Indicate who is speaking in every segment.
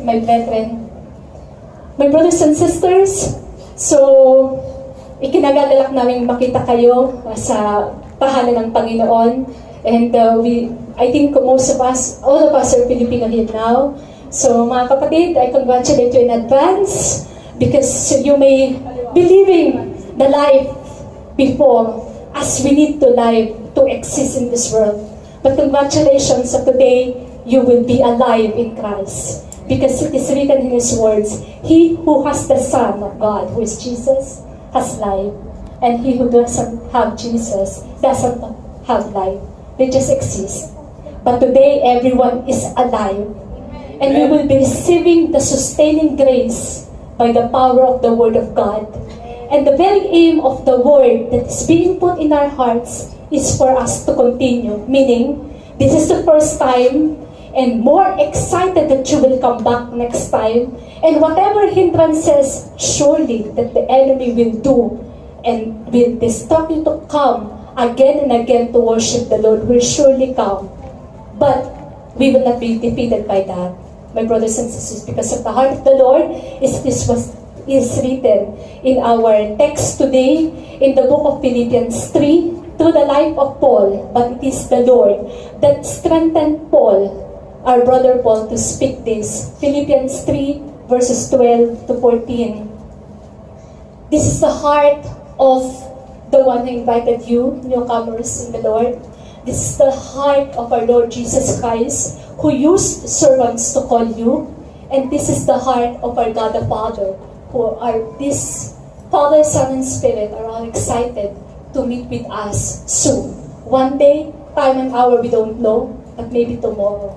Speaker 1: my brethren, my brothers and sisters, so ikinagalak namin makita kayo sa tahanan ng Panginoon. And I think most of us, all of us are Filipino here now. So mga kapatid, I congratulate you in advance because you may be living the life before as we need to live to exist in this world. But congratulations, so today you will be alive in Christ. Because it is written in His words, He who has the Son of God, who is Jesus, has life. And he who doesn't have Jesus doesn't have life. They just exist. But today, everyone is alive. And we will be receiving the sustaining grace by the power of the Word of God. And the very aim of the Word that is being put in our hearts is for us to continue. Meaning, this is the first time and more excited that you will come back next time. And whatever hindrances, surely that the enemy will do and will disturb you to come again and again to worship the Lord will surely come. But we will not be defeated by that, my brothers and sisters, because of the heart of the Lord is written in our text today in the book of Philippians 3 through the life of Paul. But it is the Lord that strengthened Paul, our brother Paul, to speak this. Philippians 3 verses 12 to 14. This is the heart of the one who invited you, newcomers in the Lord. This is the heart of our Lord Jesus Christ, who used servants to call you. And this is the heart of our God the Father, who are this Father, Son, and Spirit are all excited to meet with us soon. One day, time and hour we don't know, but maybe tomorrow.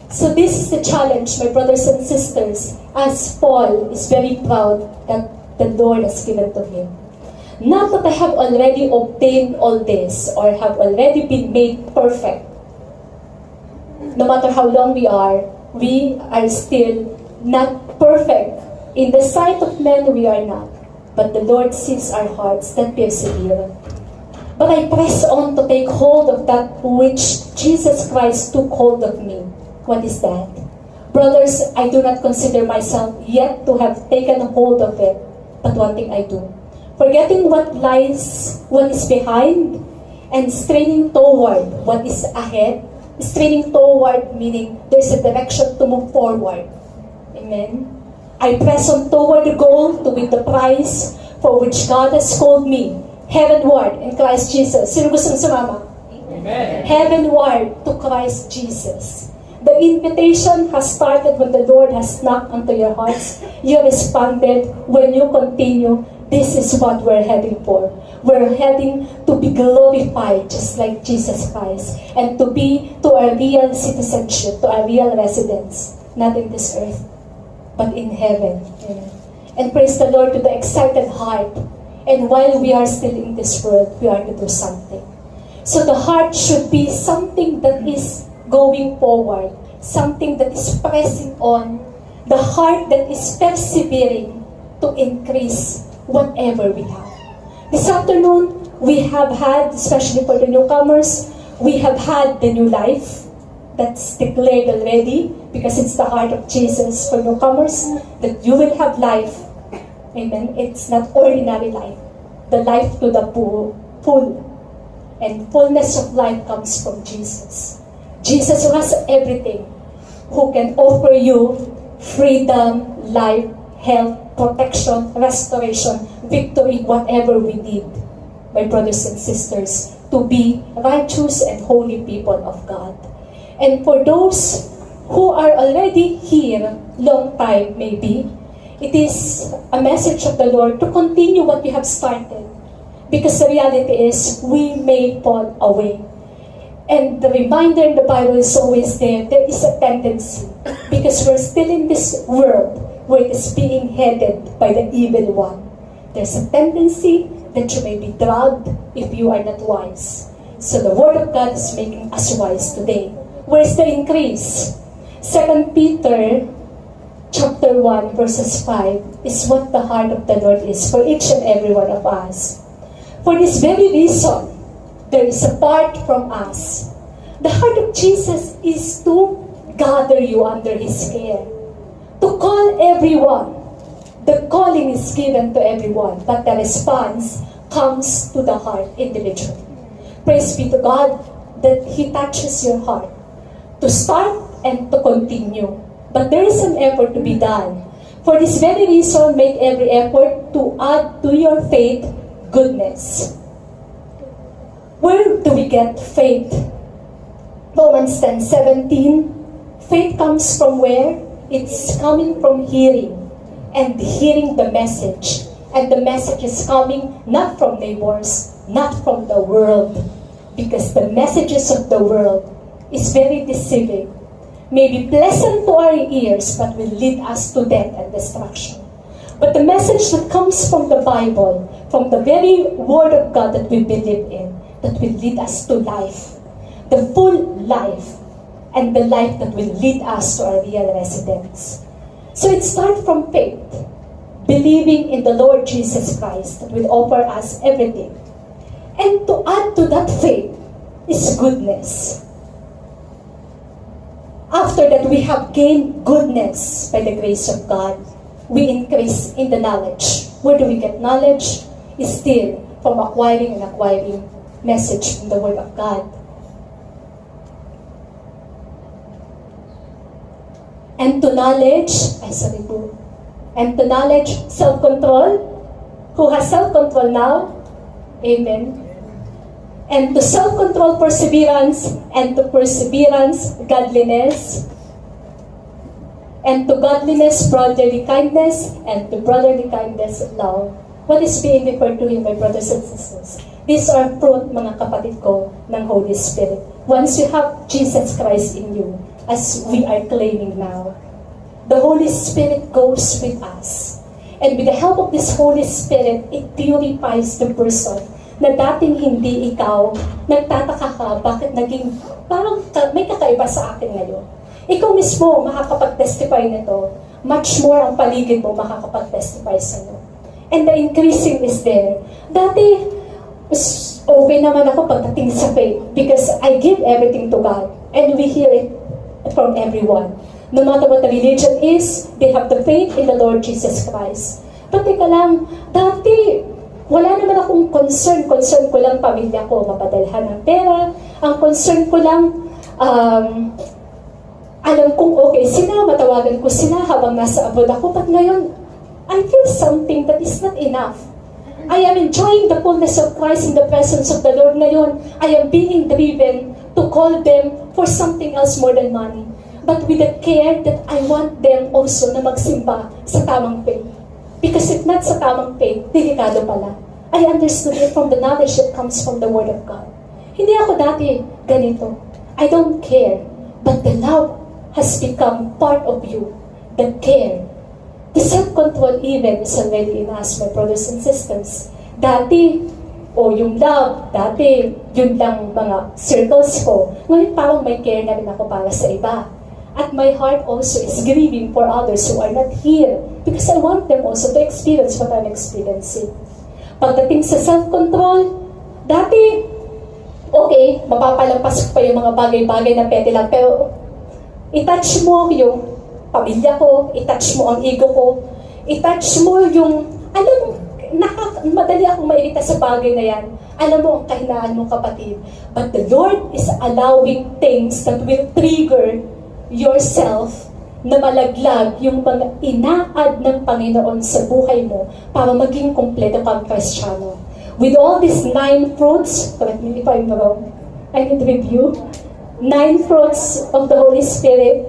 Speaker 1: So this is the challenge, my brothers and sisters, as Paul is very proud that the Lord has given to him. Not that I have already obtained all this or have already been made perfect. No matter how long we are still not perfect. In the sight of men, we are not. But the Lord sees our hearts that persevere. But I press on to take hold of that which Jesus Christ took hold of me. What is that? Brothers, I do not consider myself yet to have taken hold of it. But one thing I do, forgetting what is behind, and straining toward what is ahead. Straining toward meaning there's a direction to move forward. Amen. I press on toward the goal to win the prize for which God has called me heavenward in Christ Jesus. Sino gustong sumama?
Speaker 2: Amen.
Speaker 1: Heavenward to Christ Jesus. The invitation has started when the Lord has knocked onto your hearts. You responded. When you continue, this is what we're heading for. We're heading to be glorified just like Jesus Christ and to our real citizenship, to our real residence, not in this earth, but in heaven. Amen. And praise the Lord to the excited heart. And while we are still in this world, we are to do something. So the heart should be something that is going forward, something that is pressing on, the heart that is persevering to increase whatever we have. This afternoon, we have had, especially for the newcomers, we have had the new life that's declared already because it's the heart of Jesus for newcomers, that you will have life. Amen. It's not ordinary life. The life to the full. And fullness of life comes from Jesus. Jesus who has everything, who can offer you freedom, life, health, protection, restoration, victory, whatever we need, my brothers and sisters, to be righteous and holy people of God. And for those who are already here, long time maybe, it is a message of the Lord to continue what you have started. Because the reality is, we may fall away. And the reminder in the Bible is always there is a tendency, because we're still in this world where it is being headed by the evil one. There's a tendency that you may be dragged if you are not wise. So the Word of God is making us wise today. Where's the increase? 2 Peter chapter 1 verses 5 is what the heart of the Lord is for each and every one of us. For this very reason, there is a part from us. The heart of Jesus is to gather you under His care, to call everyone. The calling is given to everyone, but the response comes to the heart individually. Praise be to God that He touches your heart to start and to continue. But there is an effort to be done. For this very reason, make every effort to add to your faith goodness. Where do we get faith? Romans 10:17. Faith comes from where? It's coming from hearing. And hearing the message. And the message is coming not from neighbors, not from the world. Because the messages of the world is very deceiving. May be pleasant to our ears, but will lead us to death and destruction. But the message that comes from the Bible, from the very Word of God that we believe in, that will lead us to life. The full life. And the life that will lead us to our real residence. So it starts from faith, believing in the Lord Jesus Christ that will offer us everything. And to add to that faith is goodness. After that we have gained goodness by the grace of God, we increase in the knowledge. Where do we get knowledge? Is still from acquiring message from the Word of God. And to knowledge, and to knowledge, self-control. Who has self-control now? Amen. And to self-control, perseverance. And to perseverance, godliness. And to godliness, brotherly kindness. And to brotherly kindness, love. What is being referred to here, my brothers and sisters? These are fruit, mga kapatid ko, ng Holy Spirit. Once you have Jesus Christ in you, as we are claiming now, the Holy Spirit goes with us. And with the help of this Holy Spirit, it purifies the person na dating hindi ikaw, nagtataka ka, bakit naging, parang may kakaiba sa akin ngayon. Ikaw mismo makakapag-testify nito, much more ang paligid mo makakapag-testify sa iyo. And the increasing is there. Dati, okay naman ako pagdating sa faith because I give everything to God. And we hear it from everyone. No matter what the religion is, they have the faith in the Lord Jesus Christ. But teka lang, dati, wala naman akong concern. Concern ko lang pamilya ko, mapadalhan ng pera. Ang concern ko lang, alam kong okay sila, matawagan ko sila habang nasa abroad ako. But ngayon, I feel something that is not enough. I am enjoying the fullness of Christ in the presence of the Lord ngayon. I am being driven to call them for something else more than money. But with the care that I want them also na magsimba sa tamang faith. Because if not sa tamang faith, delikado pala. I understood it from the knowledge that comes from the Word of God. Hindi ako dati ganito. I don't care. But the love has become part of you. The care. The self-control even is already in us, my brothers and sisters. Dati, yung love, dati, yun lang mga circles ko. Ngayon parang may care na rin ako para sa iba. At my heart also is grieving for others who are not here because I want them also to experience what I'm experiencing. Pagdating sa self-control, dati, okay, mapapalampas ko pa yung mga bagay-bagay na pwede lang, pero i-touch mo yung pamilya ko, i-touch mo ang ego ko, i-touch mo yung, alam mo, madali akong mairita sa bagay na yan. Alam mo ang kahinaan mo, kapatid. But the Lord is allowing things that will trigger yourself na malaglag yung mga ina-add ng Panginoon sa buhay mo para maging kompleto kang Kristiyano. With all these 9 fruits, correct me if I'm wrong, I need review, 9 fruits of the Holy Spirit.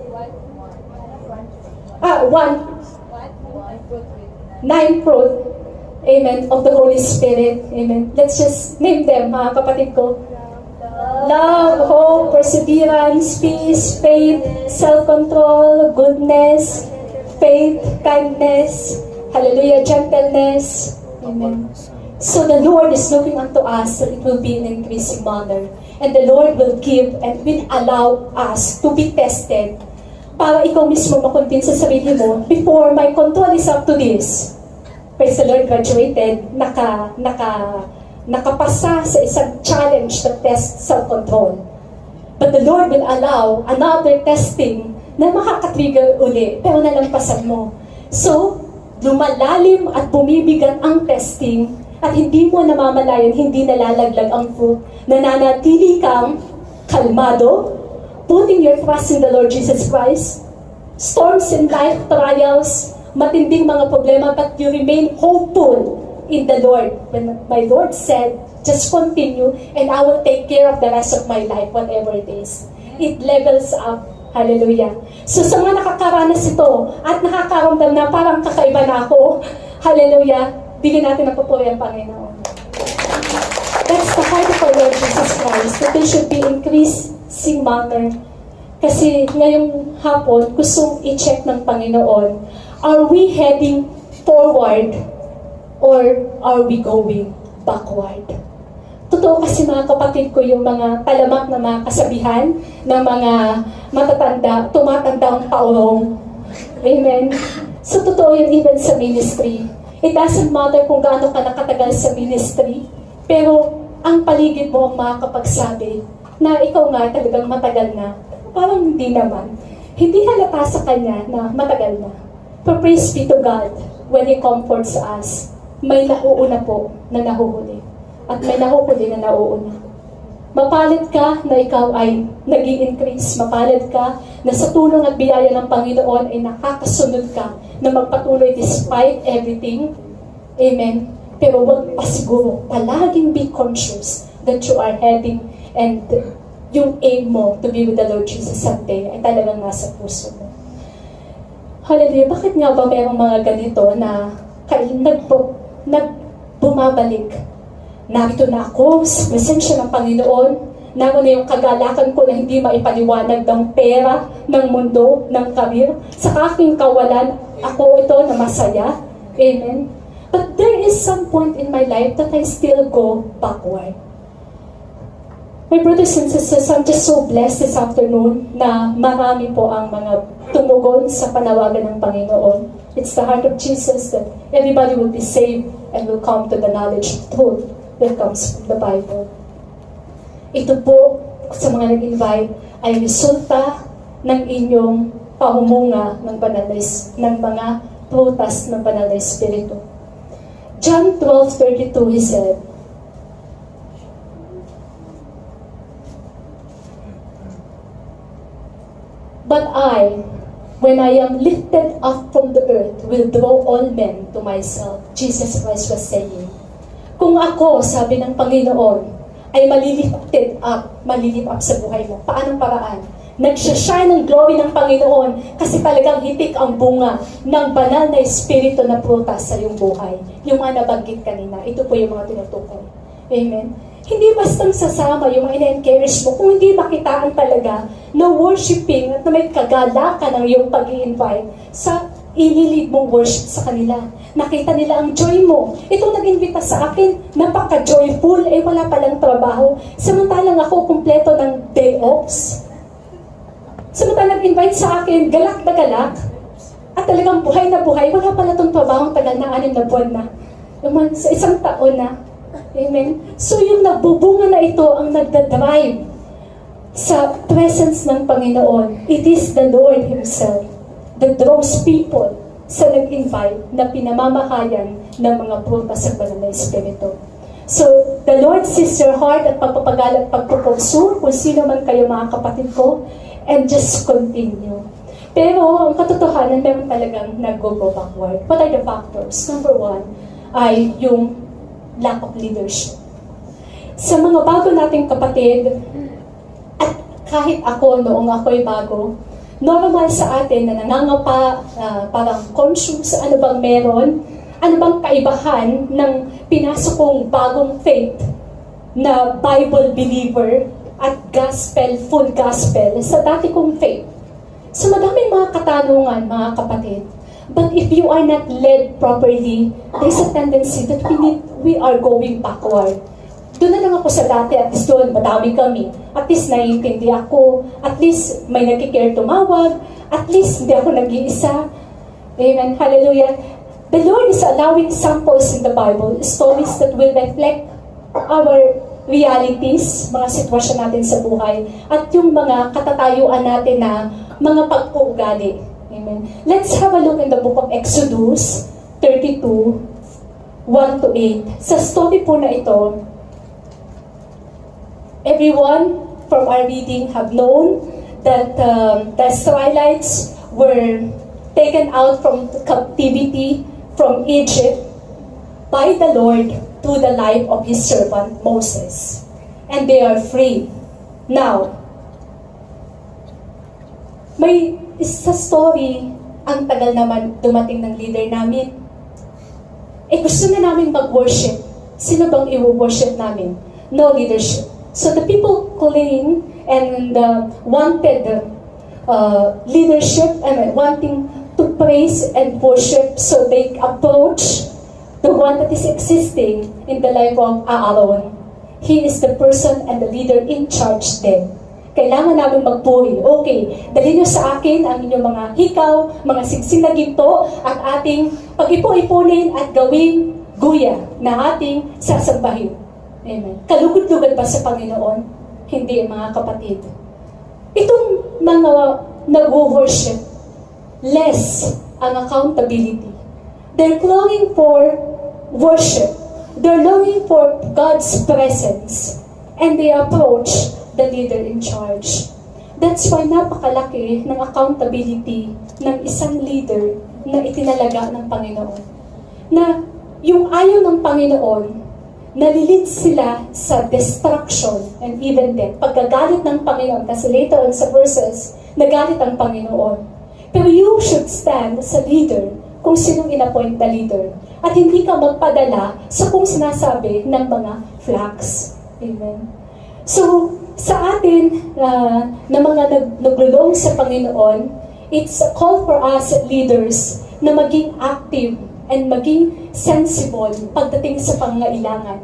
Speaker 1: 9 fruit, amen, of the Holy Spirit, amen. Let's just name them, mga kapatid ko. Love, hope, perseverance, peace, faith, self-control, goodness, faith, kindness, hallelujah, gentleness. Amen. So the Lord is looking unto us that it will be in increasing manner. And the Lord will give and will allow us to be tested para ikaw mismo makonvince sa sarili mo, before my control is up to this. Praise the Lord, graduated, nakapasa sa isang challenge that tests self-control. But the Lord will allow another testing na makaka-trigger uli, pero nalampasan mo. So, lumalalim at bumibigat ang testing at hindi mo namamalayan, hindi nalalaglag ang fruit. Nananatili kang kalmado, putting your trust in the Lord Jesus Christ. Storms in life, trials, matinding mga problema, but you remain hopeful in the Lord. When my Lord said, just continue and I will take care of the rest of my life, whatever it is. It levels up. Hallelujah. So sa mga nakakaranas ito at nakakaramdam na parang kakaiba na ako, hallelujah, bigyan natin ng papuri ang Panginoon. That's the heart of our Lord Jesus Christ, that there should be increasing manner. Kasi ngayong hapon, gustong i-check ng Panginoon, are we heading forward or are we going backward? Totoo kasi mga kapatid ko, yung mga talamak na mga kasabihan ng mga matatanda, tumatanda ang paurong. Amen? So totoo yun even sa ministry. It doesn't matter kung gaano ka nakatagal sa ministry, pero ang paligid mo ang makakapagsabi na ikaw nga talagang matagal na. Parang hindi naman. Hindi halata sa kanya na matagal na. But praise be to God when He comforts us. May nauuna po na nahuhuli. At may nahuhuli na nauuna. Mapalad ka na ikaw ay nag-i-increase. Mapalad ka na sa tulong at biyaya ng Panginoon ay nakakasunod ka na magpatuloy despite everything. Amen. Pero wag pa siguro, palaging be conscious that you are heading and yung aim mo to be with the Lord Jesus someday ay talagang nasa puso mo. Hallelujah. Bakit nga ba mayroong mga ganito na bumabalik? Narito na ako sa presensya ng Panginoon. Naroon na yung kagalakan ko na hindi maipaliwanag ng pera, ng mundo, ng karir. Sa aking kawalan, ako ito na masaya. Amen. But there is some point in my life that I still go backward. My brothers and sisters, I'm just so blessed this afternoon na marami po ang mga tumugon sa panawagan ng Panginoon. It's the heart of Jesus that everybody will be saved and will come to the knowledge of truth that comes from the Bible. Ito po, sa mga nag-invite, ay resulta ng inyong pahumunga ng ng mga prutas ng banal na Espiritu. John 12:32, He said, "But I, when I am lifted up from the earth, will draw all men to myself." Jesus Christ was saying, kung ako, sabi ng Panginoon, ay malilifted up sa buhay mo. Paanong paraan? Nagsashine ng glory ng Panginoon kasi talagang hitik ang bunga ng banal na Espiritu na prutas sa iyong buhay. Yung mga nabanggit kanina, ito po yung mga tinutukoy. Amen? Hindi bastang sasama yung mga ina-encourage mo kung hindi makitaan talaga na worshiping at na may kagalakan ng iyong pag-i-invite sa ililid mong worship sa kanila. Nakita nila ang joy mo. Itong nag-invita sa akin, napaka-joyful, wala palang trabaho. Samantalang ako, kumpleto ng day offs. Samantalang nag-invite sa akin, galak na galak. At talagang buhay na buhay, wala pala itong trabaho, tagal na 6 na buwan na. Sa 1 taon na. Amen? So yung nagbubunga na ito ang nagdadrive sa presence ng Panginoon. It is the Lord Himself that draws people sa nag-invite na pinamamahayan ng mga prutas sa banal na Espiritu. So, the Lord sees your heart at pagpapagal at pagpupuso kung sino man kayo mga kapatid ko, and just continue. Pero, ang katotohanan, meron talagang nag-go backward. What are the factors? Number 1 ay yung lack of leadership. Sa mga bago nating kapatid, at kahit ako noong ako'y bago, normal sa atin na nangangapa, parang conscious, ano bang meron, ano bang kaibahan ng pinasok kong bagong faith na Bible believer at gospel, full gospel, sa dati kong faith. So madaming mga katanungan, mga kapatid. But if you are not led properly, there's a tendency that we are going backward. Doon na lang ako sa dati, at least doon, madami kami. At least naiintindi ako. At least may nagkikare tumawag. At least hindi ako nag-iisa. Amen. Hallelujah. The Lord is allowing samples in the Bible, stories that will reflect our realities, mga sitwasyon natin sa buhay, at yung mga katatayuan natin na mga pag-uugali. Amen. Let's have a look in the book of Exodus 32, 1 to 8. Sa story po na ito, everyone from our reading have known that the Israelites were taken out from captivity from Egypt by the Lord through the life of His servant Moses. And they are free. Now, may isa story, ang tagal naman dumating ng leader namin. Gusto na namin mag-worship. Sino bang i-worship namin? No leadership. So the people claim and wanted leadership and wanting to praise and worship, so they approach the one that is existing in the life of Aaron. He is the person and the leader in charge then. Kailangan namin magpuri. Okay, dali nyo sa akin ang inyong mga hikaw, mga sigsing na ginto, at ating pag-ipo-ipunin at gawing guya na ating sasambahin. Amen. Kalugod-lugod ba sa Panginoon? Hindi, mga kapatid. Itong mga nag-worship, less ang accountability. They're longing for worship. They're longing for God's presence. And they approach the leader in charge. That's why napakalaki ng accountability ng isang leader na itinalaga ng Panginoon. Na yung ayaw ng Panginoon, nalilid sila sa destruction and even death. Pagkagalit ng Panginoon, kasi later on sa verses, nagalit ang Panginoon. Pero you should stand sa leader kung sinong inappoint na leader. At hindi ka magpadala sa kung sinasabi ng mga flags. Amen. So, sa atin na mga naglulong sa Panginoon, it's a call for us leaders na maging active and maging sensible pagdating sa pangangailangan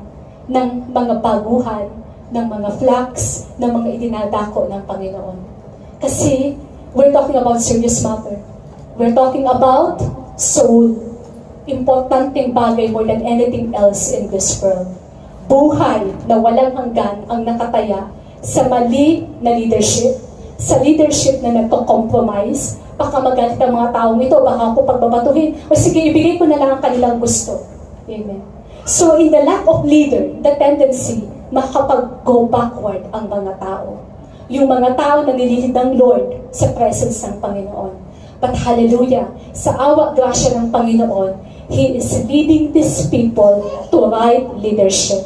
Speaker 1: ng mga baguhan, ng mga flags, ng mga idinadako ng Panginoon. Kasi, we're talking about serious matter. We're talking about soul. Importanteng bagay more than anything else in this world. Buhay na walang hanggan ang nakataya sa mali na leadership, sa leadership na nagko-compromise. Baka magalit ang mga taong ito, baka ako pagbabatuhin, o sige, ibigay ko na lang ang kanilang gusto. Amen. So, in the lack of leader, the tendency, makapag-go backward ang mga tao. Yung mga tao na nililid ng Lord sa presence ng Panginoon. But hallelujah, sa awa grasya ng Panginoon, He is leading these people to right leadership.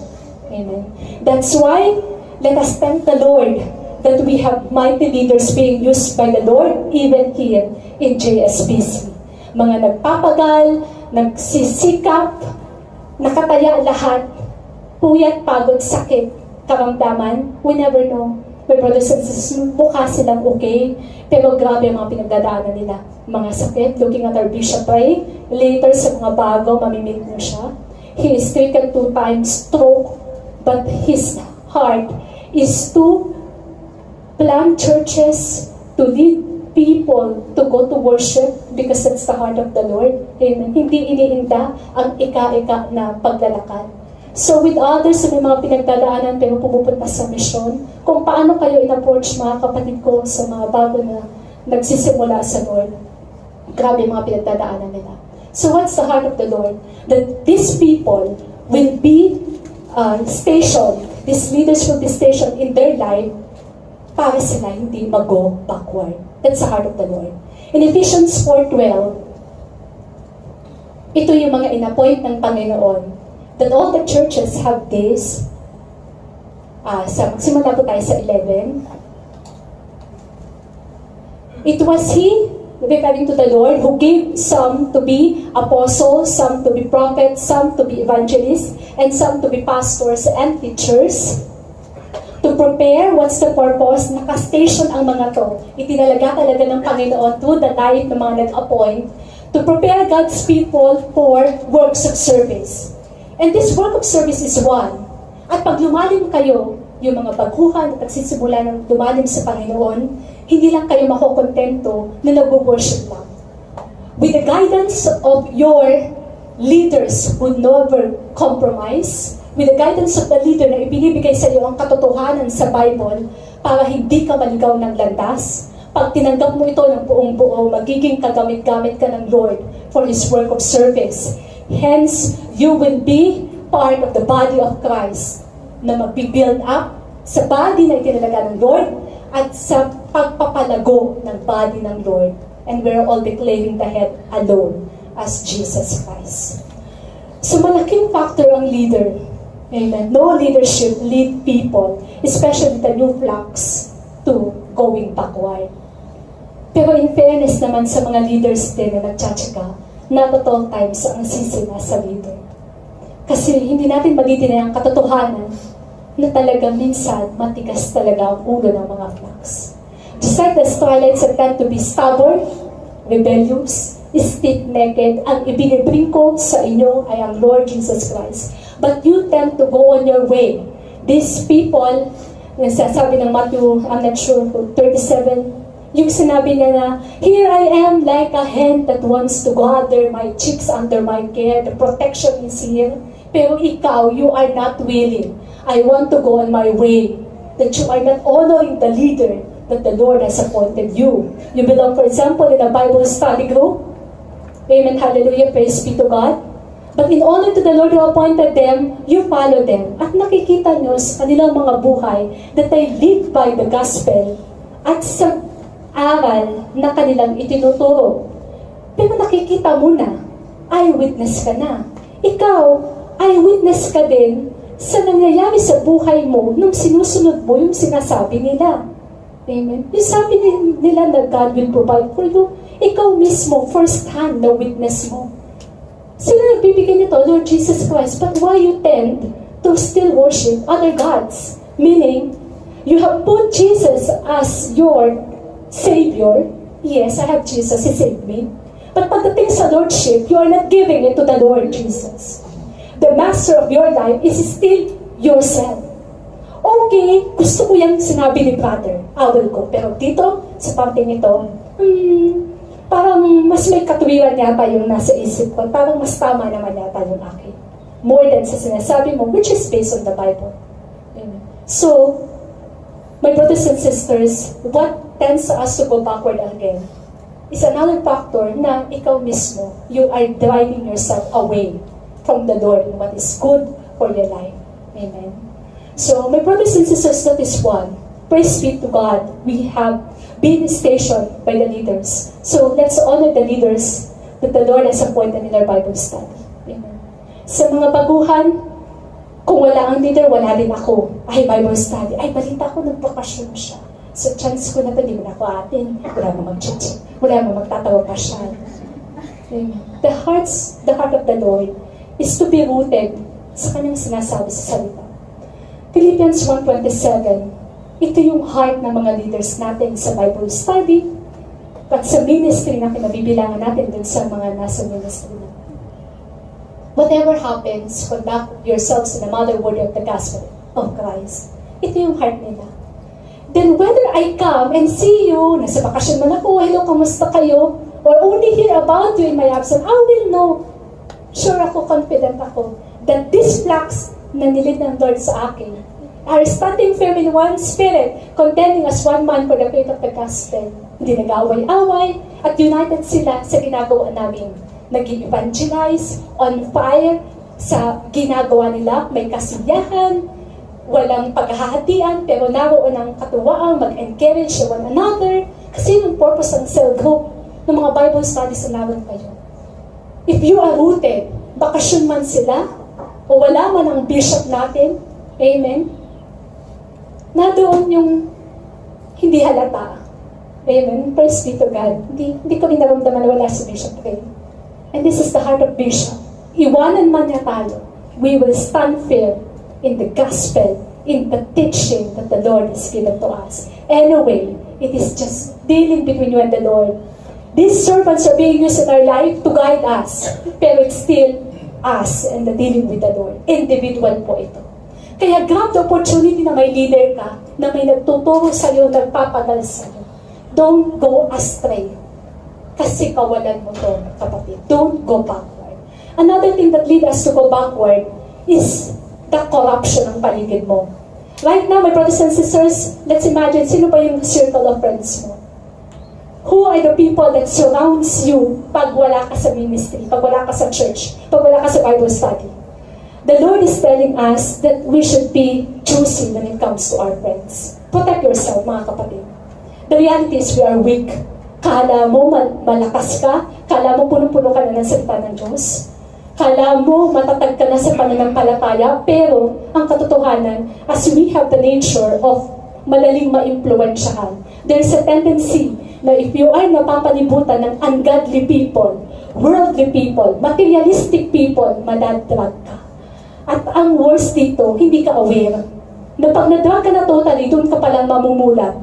Speaker 1: Amen. That's why, let us thank the Lord that we have mighty leaders being used by the Lord even here in JSPC. Mga nagpapagal, nagsisikap, nakataya lahat, puyat, pagod, sakit, karamdaman, we never know. My brothers and sisters, mukha silang okay, pero grabe ang mga pinagdadaanan nila. Mga sakit, looking at our bishop praying, later sa mga bago, mamimit mo siya. He is stricken 2 times stroke, but his heart is to plant churches, to lead people to go to worship because that's the heart of the Lord. Amen. Hindi iniinda ang ika-ika na paglalakad. So with others, may mga pinagdadaanan pero pumupunta sa misyon, kung paano kayo in-approach mga kapatid ko sa mga bago na nagsisimula sa Lord. Grabe mga pinagdadaanan nila. So what's the heart of the Lord? That these people will be stationed, these leaders will be stationed in their life para sila hindi mag-go backward. That's the heart of the Lord. In Ephesians 4:12, ito yung mga in-appoint ng Panginoon. That all the churches have this. Simula po tayo sa 11. It was He, referring to the Lord, who gave some to be apostles, some to be prophets, some to be evangelists, and some to be pastors and teachers. To prepare, what's the purpose? Nakastation ang mga to. Itinalaga talaga ng Panginoon through the life ng mga nag-appoint to prepare God's people for works of service. And this work of service is one. At pag lumalim kayo, yung mga baguhan at nagsisimula ng lumalim sa Panginoon, hindi lang kayo makukontento na nag-worship lang. With the guidance of your leaders who never compromise, with the guidance of the leader na ibinibigay sa iyo ang katotohanan sa Bible para hindi ka maligaw ng landas. Pag tinanggap mo ito ng buong buo, magiging kagamit-gamit ka ng Lord for His work of service. Hence, you will be part of the body of Christ na mag-build up sa body na itinalaga ng Lord at sa pagpapalago ng body ng Lord. And we're all declaring the head alone as Jesus Christ. So malaking factor ang leader. Amen. No leadership lead people, especially the new flocks, to going backward. Pero in fairness naman sa mga leaders din na nagtsatsaga, not at all times ang sisi nasa leader. Kasi hindi natin maditinay ang katotohanan na talaga minsan matigas talaga ang ulo ng mga flocks. Just like the starlights that tend to be stubborn, rebellious, stiff-necked, ang ibinibring ko sa inyo ay ang Lord Jesus Christ. But you tend to go on your way. These people, sabi ng Matthew, I'm not sure, 37, yung sinabi niya na, here I am like a hen that wants to gather my chicks under my care. The protection is here. Pero ikaw, you are not willing. I want to go on my way. That you are not honoring the leader that the Lord has appointed you. You belong, for example, in a Bible study group. Amen, hallelujah, praise be to God. But in honor to the Lord who appointed them, you follow them. At nakikita nyo sa kanilang mga buhay that they live by the gospel at sa aral na kanilang itinuturo. Pero nakikita mo na, eyewitness ka na. Ikaw, eyewitness ka din sa nangyayari sa buhay mo nung sinusunod mo yung sinasabi nila. Amen. Yung sabi nila na God will provide for you, ikaw mismo, first hand na witness mo. Sila nagbibigay nito, Lord Jesus Christ, but why you tend to still worship other gods? Meaning, you have put Jesus as your Savior. Yes, I have Jesus, He saved me. But pagdating sa Lordship, you are not giving it to the Lord Jesus. The master of your life is still yourself. Okay, gusto ko yung sinabi ni brother, awal ko. Pero dito, sa parting ito, parang mas may katuwiran yata yung nasa isip ko. Parang mas tama naman yata yung akin. More than sa sinasabi mo, which is based on the Bible. Amen. So, my brothers and sisters, what tends us to go backward again is another factor na ikaw mismo, you are driving yourself away from the Lord and what is good for your life. Amen. So, my brothers and sisters, that is one. Praise be to God. We have been stationed by the leaders. So, let's honor the leaders that the Lord has appointed in our Bible study. Amen. Sa mga baguhan, kung wala ang leader, wala din ako. Ay, Bible study. Ay, balita ko, nagbakasyon siya. So, chance ko na ito, di mo na ako atin. Wala mo mag-chit-chit. Wala mo magtatawa pa siya. Amen. The heart of the Lord is to be rooted sa kanyang sinasabi sa salita. Philippians 1:27, ito yung heart ng mga leaders natin sa Bible study at sa ministry na kinabibilangan natin dun sa mga nasa ministry natin. Whatever happens, conduct yourselves in the motherword of the gospel of Christ. Ito yung heart nila. Then whether I come and see you, nasa bakasyon man ako, hello, kamusta kayo? Or only hear about you in my absence, I will know. Sure ako, confident ako, that these flocks na nilid ng Lord sa akin are standing firm in one spirit, contending as one man for the faith of the gospel. Hindi nag-away-away, at united sila sa ginagawa namin. Nag-evangelize, on fire, sa ginagawa nila, may kasiyahan, walang paghahatian, pero naroon ang katuwaan, mag-encourage one another. Kasi yung purpose ng cell group, ng mga Bible studies na naroon kayo. If you are rooted, bakasyon man sila, o wala man ang bishop natin, amen, na doon yung hindi halata. Amen. Praise be to God. Hindi ko rin naramdaman na wala si Bishop Ray. And this is the heart of Bishop. Iwanan man niya tayo, we will stand firm in the gospel, in the teaching that the Lord has given to us. Anyway, it is just dealing between you and the Lord. These servants are being used in our life to guide us, pero it's still us and the dealing with the Lord. Individual po ito. Kaya grab the opportunity na may leader ka, na may nagtuturo sa iyo, nagpapagal sa iyo. Don't go astray. Kasi kawalan mo to, kapatid. Don't go backward. Another thing that leads us to go backward is the corruption ng paligid mo. Right now, my brothers and sisters, let's imagine, sino ba yung circle of friends mo? Who are the people that surrounds you pag wala ka sa ministry, pag wala ka sa church, pag wala ka sa Bible study? The Lord is telling us that we should be choosy when it comes to our friends. Protect yourself, mga kapatid. The reality is we are weak. Kala mo malakas ka, kala mo punong-puno ka na ng salita ng Diyos, kala mo matatag ka na sa pananampalataya, pero ang katotohanan, as we have the nature of malaling ma-impluensyahan, there's a tendency na if you are napapalibutan ng ungodly people, worldly people, materialistic people, madadrag ka. At ang worst dito, hindi ka aware na pag nadrag ka na totally, doon ka palang mamumulat.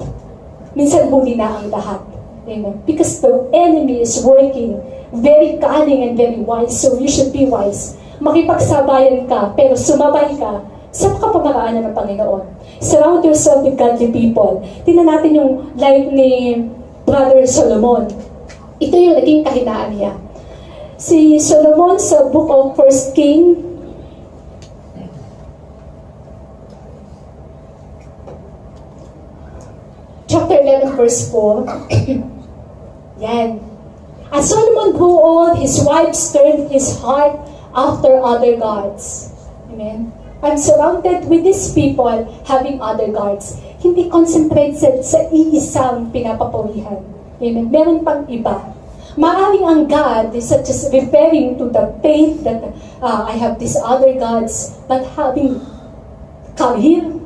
Speaker 1: Minsan huli na ang lahat. Amen. Because the enemy is working very cunning and very wise, so you should be wise. Makipagsabayan ka, pero sumabay ka sa kapamaraanan ng Panginoon. Surround yourself with godly people. Tingnan natin yung life ni Brother Solomon. Ito yung naging kahinaan niya. Si Solomon sa Book of 1 King, chapter 11, verse 4. Yan. As Solomon grew old, his wives turned his heart after other gods. Amen. I'm surrounded with these people having other gods. Hindi concentrated sa iisang pinapapawihan. Amen. Meron pang iba. Maaring ang God is not just referring to the faith that I have these other gods, but having career,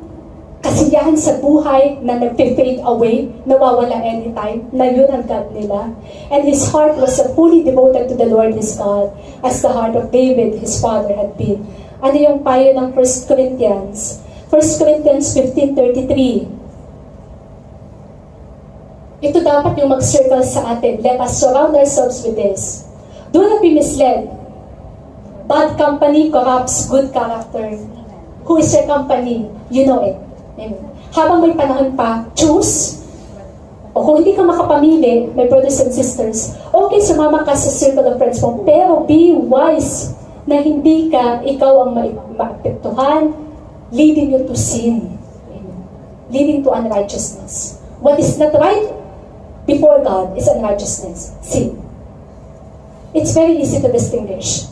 Speaker 1: kasiyahan sa buhay na nag-fade away, nawawala anytime, na yun ang God nila. And his heart was fully devoted to the Lord his God, as the heart of David, his father, had been. Ano yung payo ng 1 Corinthians? 1 Corinthians 15:33. Ito dapat yung mag-circle sa atin. Let us surround ourselves with this. Do not be misled. Bad company corrupts good character. Who is your company? You know it. Amen. Habang may panahon pa, choose. O kung hindi ka makapamili, my brothers and sisters, okay, sumama ka sa circle of friends mo, pero be wise na hindi ka, ikaw ang maapektuhan, leading you to sin. Amen. Leading to unrighteousness. What is not right before God is unrighteousness, sin. It's very easy to distinguish.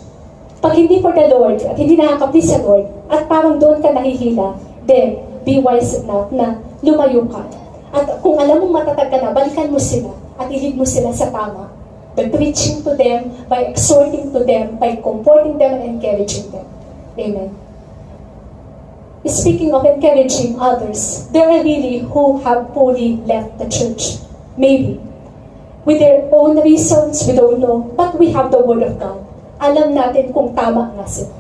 Speaker 1: Pag hindi for the Lord, at hindi nakaka-please sa Lord, at parang doon ka nahihila, then, be wise enough na lumayo ka. At kung alam mong matatag ka na, balikan mo sila at ilid mo sila sa tama. By preaching to them, by exhorting to them, by comforting them and encouraging them. Amen. Speaking of encouraging others, there are really who have fully left the church. Maybe. With their own reasons, we don't know. But we have the Word of God. Alam natin kung tama nga sila.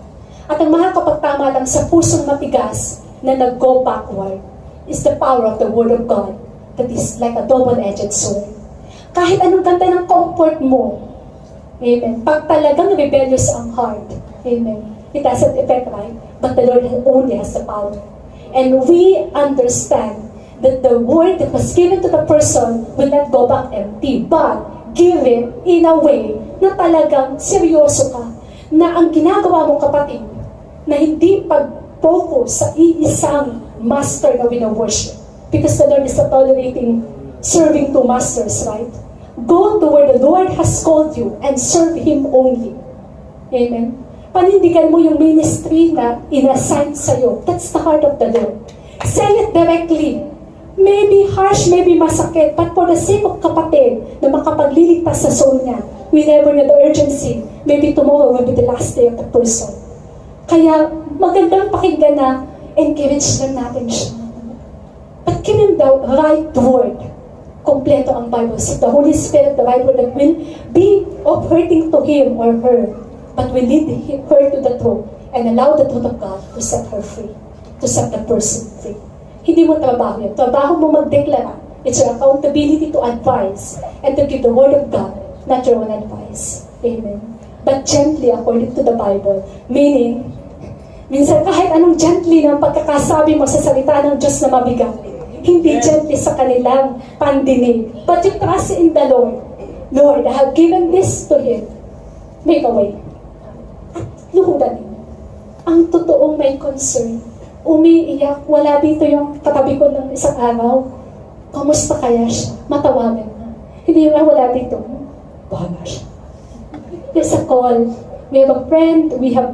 Speaker 1: At ang makakapagtama lang sa pusong matigas na nag-go backward is the power of the Word of God that is like a double-edged sword. Kahit anong ganda ng comfort mo, amen, pag talagang rebellious ang heart, amen, it doesn't affect, right? But the Lord only has the power. And we understand that the word that was given to the person will not go back empty, but given in a way na talagang seryoso ka, na ang ginagawa mong kapatid, na hindi pag-focus sa iisang master na wino-worship. Because the Lord is not tolerating serving two masters, right? Go to where the Lord has called you and serve Him only. Amen? Panindigan mo yung ministry na inassign sa'yo. That's the heart of the Lord. Say it directly. Maybe harsh, maybe masakit, but for the sake of kapatid na makapagliligtas sa soul niya, we never know the urgency. Maybe tomorrow will be the last day of the person. Kaya magandang pakinggan na encourage lang natin siya. But give him the right word. Kompleto ang Bible. So the Holy Spirit, the right word that will be of hurting to him or her, but will lead her to the truth and allow the truth of God to set her free, to set the person free. Hindi mo trabaho yun. Trabaho mo magdeklara. It's your accountability to advise and to give the word of God, not your own advice. Amen. But gently according to the Bible. Meaning, minsan kahit anong gently ng pagkakasabi mo sa salita ng Diyos na mabigat, hindi gently sa kanilang pandinig. But you trust in the Lord. Lord, I have given this to Him. Make a way. At luhudan niyo. ang totoong may concern. Umiiyak, wala dito yung katabi ko ng isang araw. Kamusta kaya siya? Matawagan na. Hindi yung wala dito. Bahala siya. There's a call. We have a friend, we have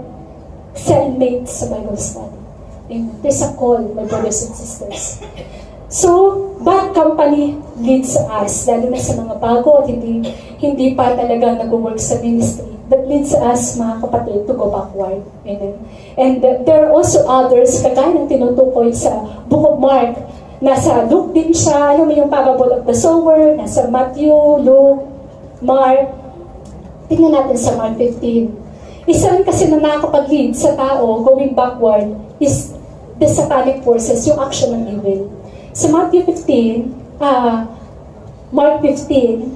Speaker 1: cellmates sa Bible study. Amen. There's a call, my brothers and sisters. So, bad company leads us, lalo na sa mga bago at hindi pa talaga nag-work sa ministry. That leads us, mga kapatid, to go backward. Amen. And there are also others, kagaya ng tinutukoy sa Book of Mark, nasa Luke din siya, ano mo yung parable of the sower, nasa Matthew, Luke, Mark. Tingnan natin sa Mark 15. Isa rin kasi na nakakapag-lead sa tao going backward is the satanic forces, yung action ng evil. Sa Matthew 15, Mark 15,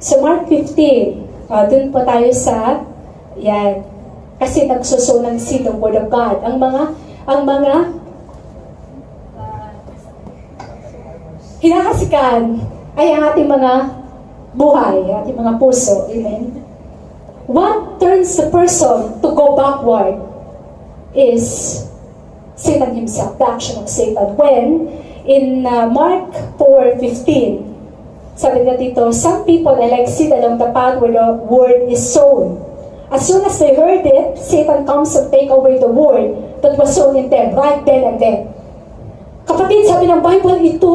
Speaker 1: so Mark 15, dun po tayo sa, yan, kasi nagsuso ng seed ng Word of God. Ang mga hinahasikan ay ang ating mga buhay, ating mga puso. Amen. What turns the person to go backward is Satan himself, the action of Satan. When, in Mark 4:15, sabi na dito, some people are like seed along the path where the word is sown. As soon as they heard it, Satan comes to take away the word that was sown in them, right then and then. Kapatid, sabi ng Bible, ito,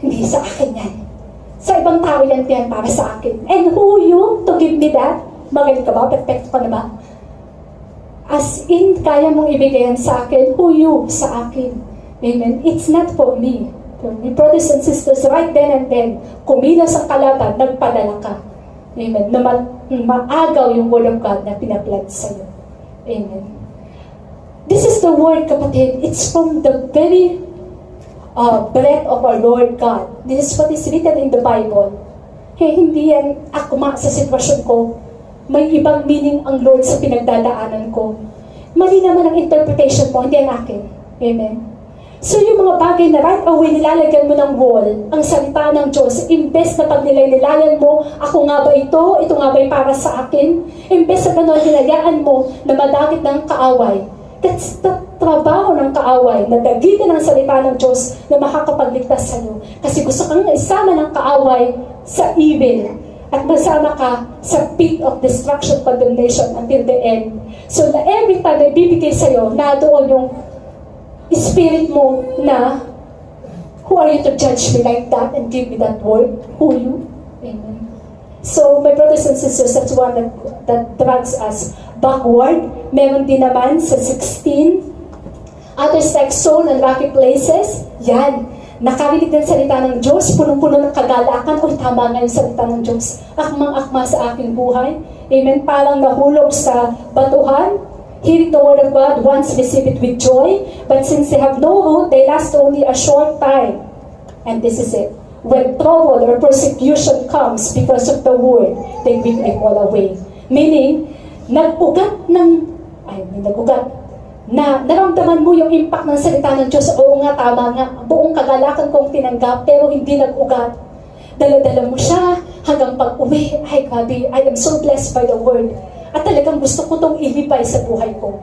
Speaker 1: hindi sa akin yan. Sa ibang tao yan para sa akin. And who you to give me that? Magaling ka ba? Perfecto ka na ba? As in, kaya mong ibigay yan sa akin, who you sa akin. Amen. It's not for me. My brothers and sisters, right then and then, kumilos ang kalaban, nagpadala ka. Amen. Na maagaw yung word of God na pinaplant sa'yo. Amen. This is the word, kapatid. It's from the very breath of our Lord God. This is what is written in the Bible. Hindi yan akma sa sitwasyon ko. May ibang meaning ang Lord sa pinagdadaanan ko. Mali naman ang interpretation mo, hindi yan akin. Amen. So yung mga bagay na right away nilalagyan mo ng wall, ang salita ng Diyos, imbes na pag nilayan mo, ako nga ba ito nga ba para sa akin? Imbes na gano'n, hinayaan mo na madakit ng kaaway. That's the trabaho ng kaaway, na dagitin ang salita ng Diyos na makakapagligtas sa iyo. Kasi gusto kang isama ng kaaway sa evil at masama ka sa pit of destruction, condemnation until the end. So na every time na ibibigay sa iyo, na doon yung spirit mo na, who are you to judge me like that and give me that word? Who you? Amen. So, my brothers and sisters, that's one that drags us backward. Meron din naman sa 16, others like sown and rocky places. Yan. Nakarinig ng salita ng Diyos, punong-puno ng kagalakan. O tama nga yung salita ng Diyos. Akmang-akma sa aking buhay. Amen. Parang nahulog sa batuhan. Hearing the word of God, once receive it with joy. But since they have no root, they last only a short time. And this is it. When trouble or persecution comes because of the word, they quickly fall away. Meaning, nag-ugat na naramdaman mo yung impact ng salita ng Diyos. Oo nga, tama nga, buong kagalakan kong tinanggap, pero hindi nag-ugat. Dala-dala mo siya hanggang pag-uwi. Ay, grabe, I am so blessed by the word. At talagang gusto ko itong ilipay sa buhay ko.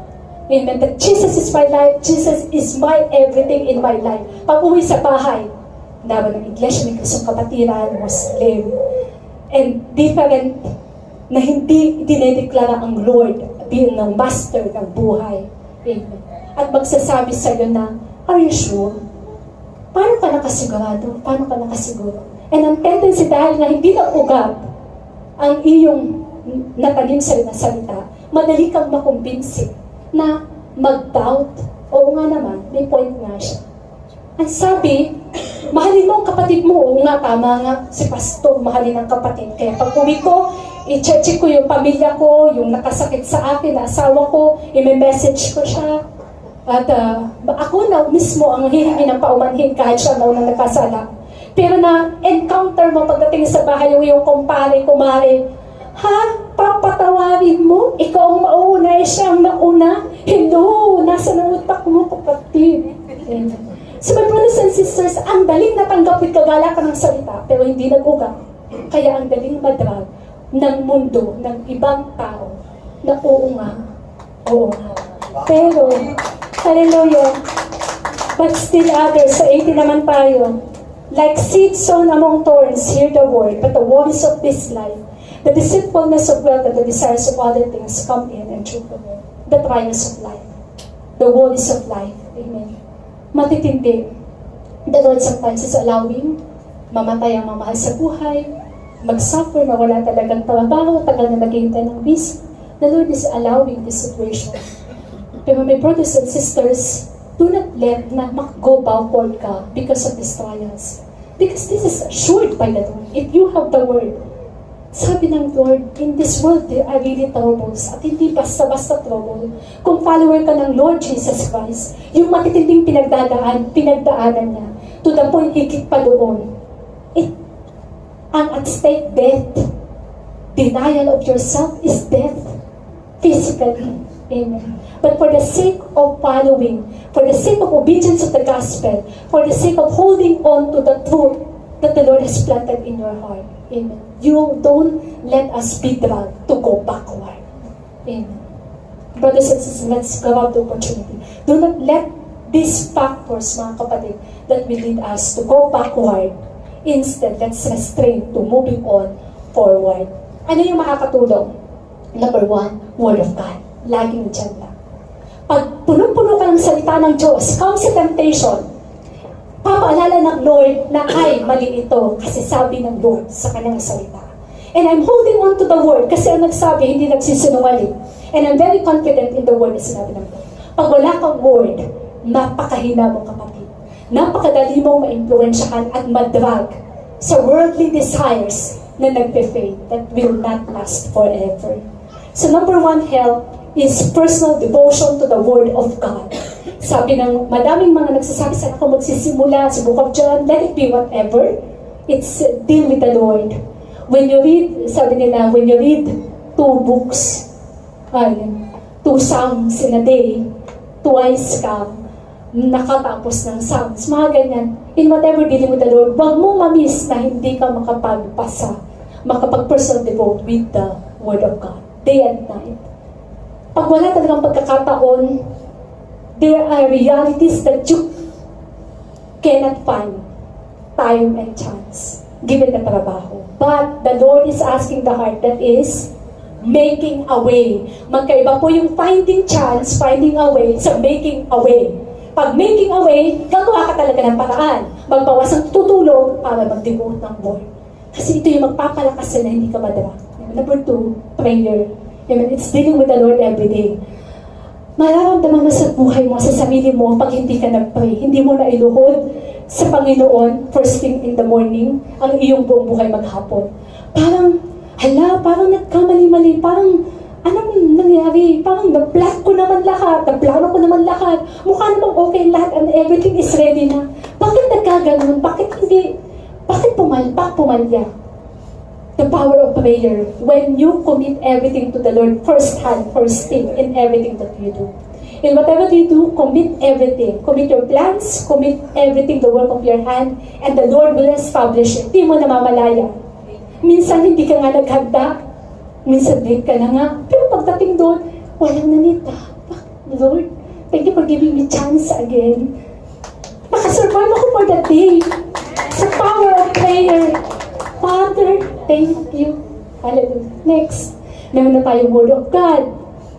Speaker 1: Amen. That Jesus is my life. Jesus is my everything in my life. Pag-uwi sa bahay, laban ng iglesia, may kusong kapatiran, Muslim, and different na hindi dinedeklara ang Lord bilang master ng buhay. Amen. At magsasabi sa iyo na, are you sure? Paano ka nakasigurado? Paano ka nakasiguro? And ang tendency dahil na hindi na ugat ang iyong natanim sa iyo na salita, madali kang makumbinsi na mag-doubt. Oo nga naman, may point nga siya. Ang sabi, mahalin mo ang kapatid mo. Oo nga, tama nga, si pastor, mahalin ang kapatid. Kaya pag uwi ko, i-check ko yung pamilya ko, yung nakasakit sa akin, na asawa ko, i-message ko siya. At ako na mismo ang hihingi ng paumanhin kahit siya na unang nagkasala. Pero na-encounter mo pagdating sa bahay yung kumpare, kumare, ha? Papatawarin mo? Ikaw ang mauna, siya ang nauna? Hello, nasa ng utak mo, kapatid. So my brothers and sisters, ang daling natanggap with kagala ka ng salita, pero hindi nag-ugat. Kaya ang daling madrag ng mundo, ng ibang tao, na oo nga. Pero, hallelujah, but still others, sa 80 naman tayo, like seed sown among thorns, hear the word, but the worries of this life, the deceitfulness of wealth and the desires of other things come in and choke the word. The trials of life, the worries of life, amen. Matitindi. The Lord sometimes is allowing mamatay ang mamahal sa buhay, mag-suffer na wala talagang trabaho, tagal na naghihintay ng visa. The Lord is allowing this situation. Pero my brothers and sisters, do not let na go backward ka because of these trials. Because this is assured by the Lord. If you have the word, sabi ng Lord, in this world there are really troubles. At hindi basta-basta trouble. Kung follower ka ng Lord Jesus Christ, yung matitinding pinagdaanan niya, to the point higit pa doon, ang at stake death. Denial of yourself is death. Physically. Amen. But for the sake of following, for the sake of obedience of the gospel, for the sake of holding on to the truth that the Lord has planted in your heart. Amen. You don't let us be dragged to go backward. Amen. Brothers and sisters, let's grab the opportunity. Do not let these factors, mga kapatid, that will lead us to go backward. Instead, let's restrain to moving on forward. Ano yung makakatulong? Number 1, Word of God. Laging dyan lang. Pag punong-puno ka ng salita ng Diyos, comes a temptation, papaalala ng Lord na ay mali ito kasi sabi ng Lord sa kanyang salita. And I'm holding on to the Word kasi ang nagsabi, hindi nagsisinungaling. And I'm very confident in the Word na sinabi ng Lord. Pag wala kang Word, napakahina mong kapatid. Napakadali mong ma-influensyahan at madrag sa worldly desires na nagpe-fade that will not last forever. So number 1 help is personal devotion to the Word of God. Sabi ng madaming mga nagsasabi sa ako magsisimula sa Book of John, let it be whatever. It's deal with the Lord. When you read, sabi nila, when you read 2 books, 2 songs in a day, twice ka nakatapos ng songs, mga ganyan. In whatever dealing with the Lord, wag mo mamiss na hindi ka makapagpasa, makapag-personal devote with the Word of God, day and night. Pag wala talagang pagkakataon, there are realities that you cannot find time and chance, given the trabaho. But the Lord is asking the heart that is making a way. Magkaiba po yung finding chance, finding a way, sa making a way. Pag making a way, gagawa ka talaga ng paraan. Magbawas ang tutulog para mag-devote ng Lord. Kasi ito yung magpapalakas na hindi ka madara. Number 2, prayer. It's dealing with the Lord every day. Mararamdaman mo sa buhay mo, sa sarili mo, pag hindi ka nag-pray, hindi mo na iluhod sa Panginoon, first thing in the morning, ang iyong buong buhay maghapon. Parang, parang nagkamali-mali, parang, anong nangyari? Parang na-plot ko naman lahat, na-plano ko naman lahat, mukha namang okay lahat, and everything is ready na. Bakit nagkaganon? Bakit hindi? Bakit pumalya? The power of prayer, when you commit everything to the Lord first thing in everything that you do. In whatever you do, commit everything. Commit your plans, commit everything, the work of your hand, and the Lord will establish it. Hindi mo namamalaya. Minsan hindi ka nga naghanda, minsan late ka na nga, pero pagdating doon, walang nanita. Lord, thank you for giving me chance again. Nakasurvive ako for the day. Sa power of prayer. Father, thank you. Hallelujah. Next, meron na tayong Word of God.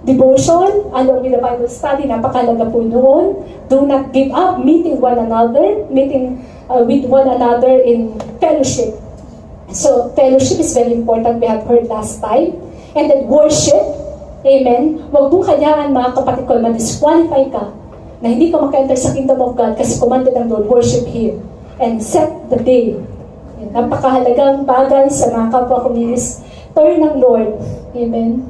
Speaker 1: Devotion, along with the Bible study, napakalaga po noon. Do not give up meeting one another, with one another in fellowship. So, fellowship is very important, we have heard last time. And then worship, amen. Huwag mong kayaan mga kapatid ko, ma-disqualify ka na hindi ka maka-enter sa kingdom of God kasi commanded ng Lord, worship Him. And set the day. Napakahalagang bagay sa mga kapwa ko minister ng Lord. Amen.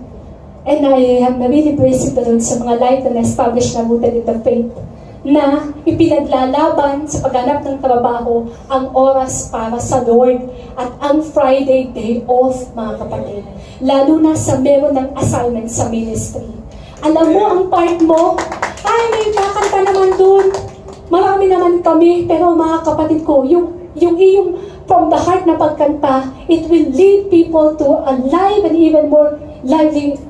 Speaker 1: And I am really praising the Lord sa mga life na na-establish na rooted in the faith na ipinaglalaban sa paghanap ng trabaho ang oras para sa Lord at ang Friday day off, mga kapatid. Lalo na sa meron ng assignment sa ministry. Alam mo ang part mo, ay may kakanta naman dun. Marami naman kami, pero mga kapatid ko, yung iyong from the heart na pagkanta, it will lead people to a live and even more lively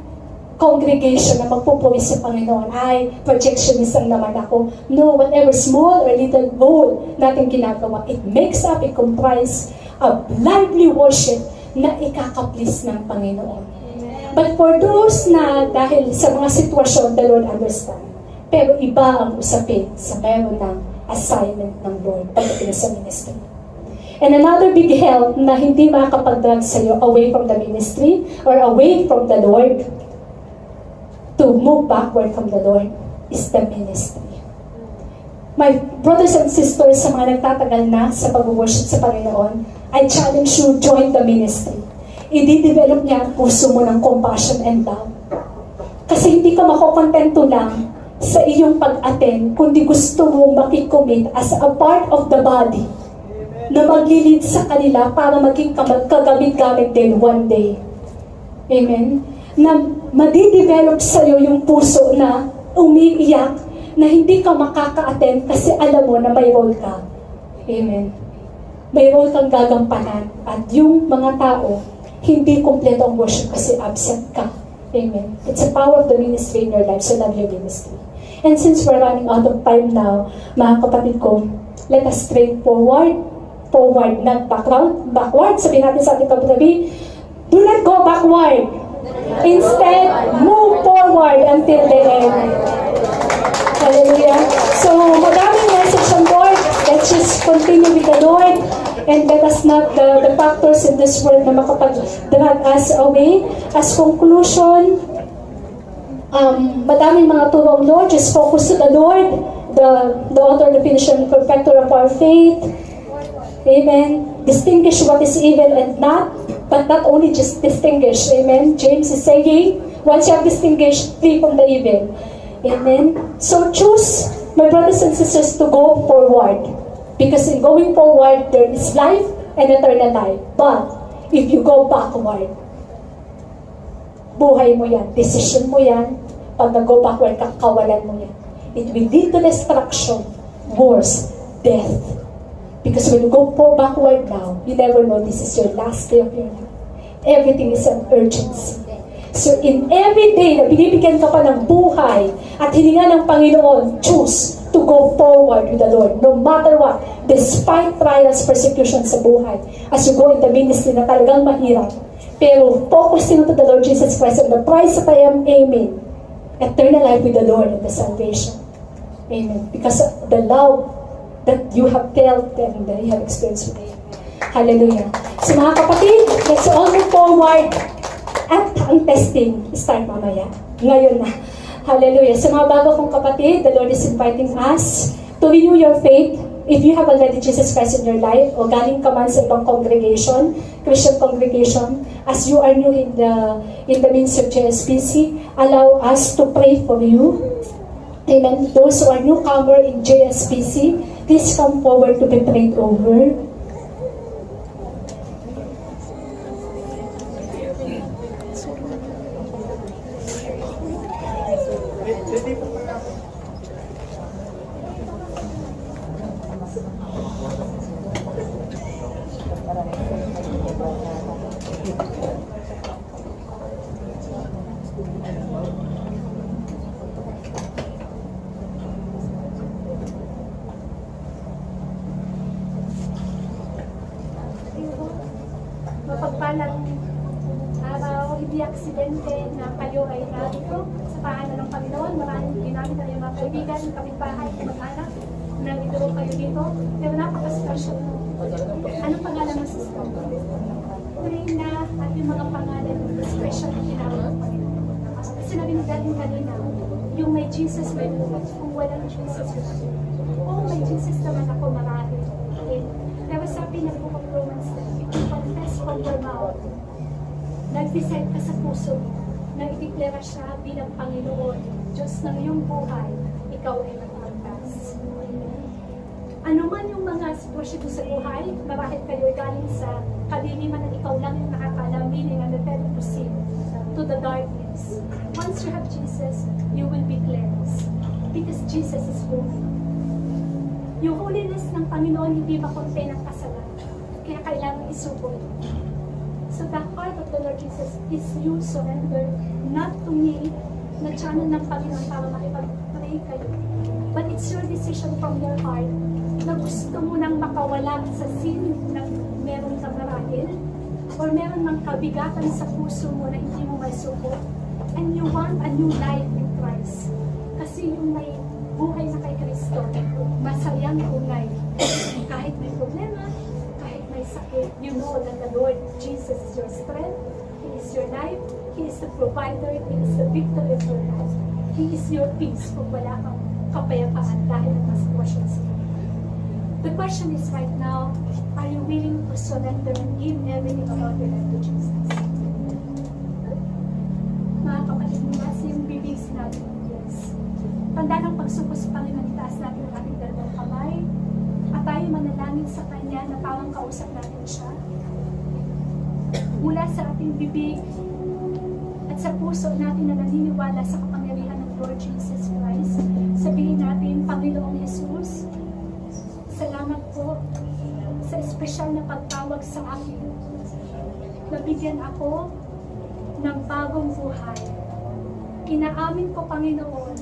Speaker 1: congregation na magpupuwi sa Panginoon. Ay, projectionist lang naman ako. No, whatever small or little goal natin ginagawa, it makes up, it comprise of lively worship na ikakaplis ng Panginoon. But for those na dahil sa mga sitwasyon, the Lord understand. Pero iba ang usapin sa meron ng assignment ng Lord pagdating sa ministry. And another big help na hindi makakapag-drag sa'yo away from the ministry or away from the Lord to move backward from the Lord is the ministry. My brothers and sisters sa mga nagtatagal na sa pag-worship sa Panginoon, I challenge you, join the ministry. I-develop niya ang puso mo ng compassion and love. Kasi hindi ka makokontento lang sa iyong pag-attend, kundi gusto mo makicommit as a part of the body na maglilid sa kanila para maging kagamit-gamit din one day. Amen? Na madidevelop sa'yo yung puso na umiiyak na hindi ka makaka-attend kasi alam mo na may role ka. Amen? May role kang gagampanan at yung mga tao hindi kompleto ang worship kasi absent ka. Amen? It's the power of the ministry in your life, so love your ministry. And since we're running out of time now, mga kapatid ko, let us straight forward, not backward. Sabihin natin sa ating kapitabi, do not go backward. Instead, move forward until the end. Hallelujah. So, madaming message on board. Let's just continue with the Lord and let us not the factors in this world na makapag-drag us away. As conclusion, madaming mga turong Lord, just focus to the Lord, the author, the finisher, and perfecter of our faith. Amen. Distinguish what is evil and not, but not only just distinguish. Amen. James is saying, once you have distinguished, flee from the evil. Amen. So choose, my brothers and sisters, to go forward. Because in going forward, there is life and eternal life. But if you go backward, buhay mo yan, decision mo yan. Pag nag-go backward, kakawalan mo yan. It will lead to destruction, wars, death. Because when you go backward now, you never know this is your last day of your life. Everything is an urgency. So in every day na binibigyan ka pa ng buhay at hininga ng Panginoon, choose to go forward with the Lord. No matter what, despite trials, persecution sa buhay, as you go in the ministry na talagang mahirap, pero focusing to the Lord Jesus Christ and the price that I am aiming, eternal life with the Lord and the salvation. Amen. Because of the love that you have felt and you have experienced with Him. Hallelujah. So mga kapatid, let's all move forward. At ang testing, start mamaya. Ngayon na. Hallelujah. Sa mga bago kong kapatid, the Lord is inviting us to renew your faith. If you have already Jesus Christ in your life, o galing ka man sa ibang congregation, Christian congregation, as you are new in the midst of JSPC, allow us to pray for you. Amen. Those who are newcomer in JSPC, please come forward to be prayed over.
Speaker 2: Mapagpalang araw, hindi aksidente na kayo ay narito sa paanan ng Panginoon. Maraming ginamit ang mga kaibigan, kapitbahay, mag-anak, nandito kayo dito. Pero napaka-special. Anong pangalan ng sister? Reyna at yung mga pangalan ng special na ginamit ng Panginoon. Sinabi mo galing kanina, yung may Jesus, may buhay. Kung walang Jesus, may Jesus naman ako marami. Pero sabi ng Book of Romans, confess from your mouth, nag-decide ka sa puso, na i-declare siya bilang Panginoon, Diyos ng iyong buhay, ikaw ay magpagtas. Ano man yung mga sitwasyon sa buhay, marahil kayo ay galing sa kaliliman na ikaw lang yung nakakaalam, meaning ang dependent to sin, to the darkness. Once you have Jesus, you will be cleansed. Because Jesus is holy. Yung holiness ng Panginoon hindi makontain ng kasalanan. Kaya kailangan isuko ito. So the heart of the Lord Jesus is you surrender not to me na channel ng Panginoon para makipag-pray kayo. But it's your decision from your heart na gusto mo nang makawala sa sin na meron kang marahil or meron mang kabigatan sa puso mo na hindi mo maisuko and you want a new life in Christ. Kasi yung may buhay na kay Kristo, masayang tunay. Kahit may problema, kahit may sakit, you know that the Lord Jesus is your strength, He is your life, He is the provider, He is the victor of your life. He is your peace kung wala kang kapayapaan dahil ng sitwasyon sa iyo. The question is right now, are you willing to surrender and give everything about your life to Jesus? Mga kapatid, mula sa iyong bibig sinabi ng Diyos. Tanda ng pagsuko sa Panginoon, itaas natin ang ating dalawang kamay at tayo manalangin sa Kanya na parang kausap natin siya. Mula sa ating bibig at sa puso natin na naniniwala sa kapangyarihan ng Lord Jesus Christ, sabihin natin, Panginoong Jesus, salamat po sa espesyal na pagtawag sa akin. Nabigyan ako ng bagong buhay. Inaamin ko, Panginoon,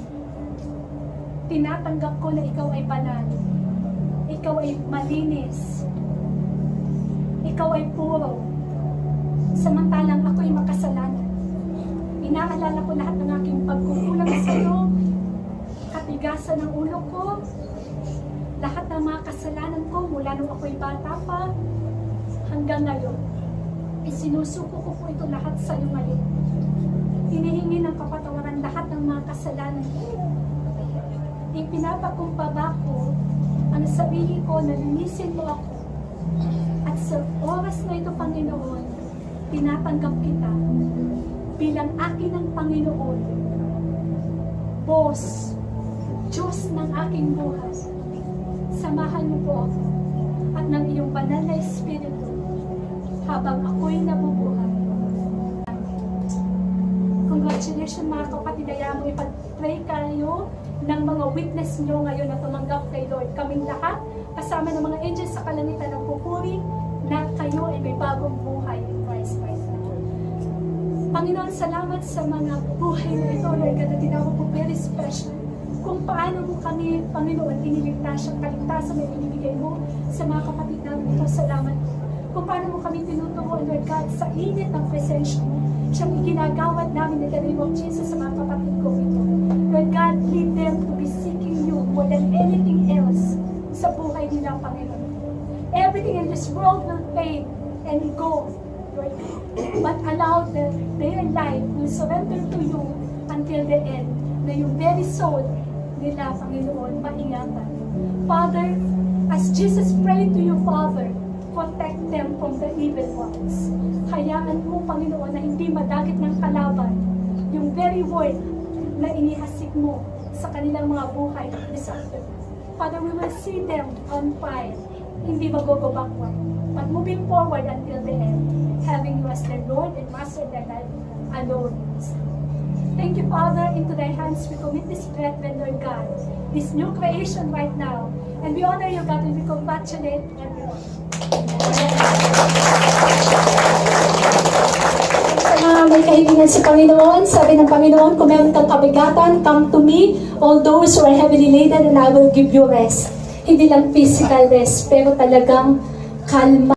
Speaker 2: tinatanggap ko na ikaw ay banal. Ikaw ay malinis. Ikaw ay puro. Samantalang ako ay makasalanan. Inaalala ko lahat ng aking pagkukulang sa iyo, katigasan ng ulo ko, lahat ng mga kasalanan ko mula nung ako'y bata pa hanggang ngayon. Isinusuko ko po ito lahat sa iyo ngayon. Hinihingi ng kapatawaran lahat ng mga kasalanan ko. Ipinapakumbaba ko ang sabihin ko na linisin mo ako. At sa oras na ito, Panginoon, tinatanggap kita bilang akin ng Panginoon, Boss, Diyos ng aking buhay. Samahan mo po ako at ng iyong banal na Espiritu habang ako'y nabubuhay. Congratulations mga kapatid, kaya mo ipag-pray kayo ng mga witness nyo ngayon na tumanggap kay Lord. Kaming lahat, kasama ng mga angels sa kalangitan ng pupuri, na kayo ay may bagong buhay in Christ right now. Panginoon, salamat sa mga buhay na ito, Lord, na tinawag po very special. Kung paano mo kami, Panginoon, iniligtas ang kaligtasan na ibinibigay mo sa mga kapatid namin ito, salamat po. Kung paano mo kami tinuturuan, Lord God, sa init ng presensya mo, siyang iginagawad namin in the name of Jesus sa mga kapatid ko ito. Lord God, lead them to be seeking you more than anything else sa buhay nila, Panginoon. Everything in this world will fade and go, Lord. But allow their life will surrender to you until the end, na yung very soul nila, Panginoon, maingatan. Father, as Jesus prayed to you, Father, protect them from the evil ones. Hayaan mo, Panginoon, na hindi madagit ng kalaban yung very word na inihasik mo sa kanilang mga buhay this afternoon. Father, we will see them on fire, hindi mag-go backward, but moving forward until the end, having you as their Lord and Master of their life alone. Thank you, Father. Into thy hands we commit this brethren, Lord God, this new creation right now. And we honor you, God, and we congratulate everyone.
Speaker 1: May kaibigan sa Panginoon, sabi ng Panginoon, kung meron kang kabigatan, come to me, all those who are heavily laden, and I will give you rest. Hindi lang physical rest, pero talagang kalma.